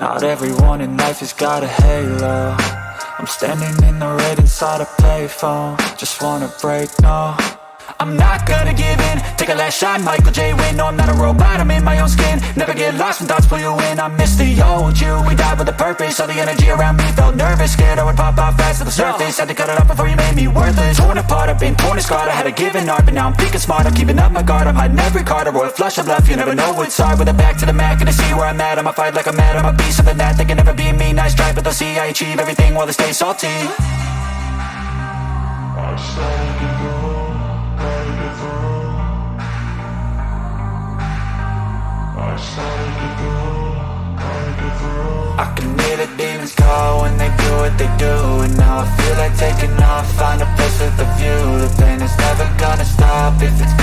Not everyone in life has got a halo. I'm standing in the red inside a payphone. Just wanna break, no, I'm not gonna give in. Take a last shot, Michael J. Win. No, I'm not a robot, I'm in my own skin. Never get lost when thoughts pull you in. I miss the old you, we died with a purpose. All the energy around me felt nervous. Scared I would pop out fast to the surface. Had to cut it off before you made me worthless. Torn apart, I've been torn and scarred. I had a given art, but now I'm thinking smart. I'm keeping up my guard, I'm hiding every card. A royal flush of left, you never know what's hard. With a back to the mat, gonna see where I'm at. I'ma fight like I'm mad, I'ma be something that they can never be me. Nice try, but they'll see I achieve everything while they stay salty. I can hear the demons call when they do what they do. And now I feel like taking off, find a place with a view. The pain is never gonna stop if it's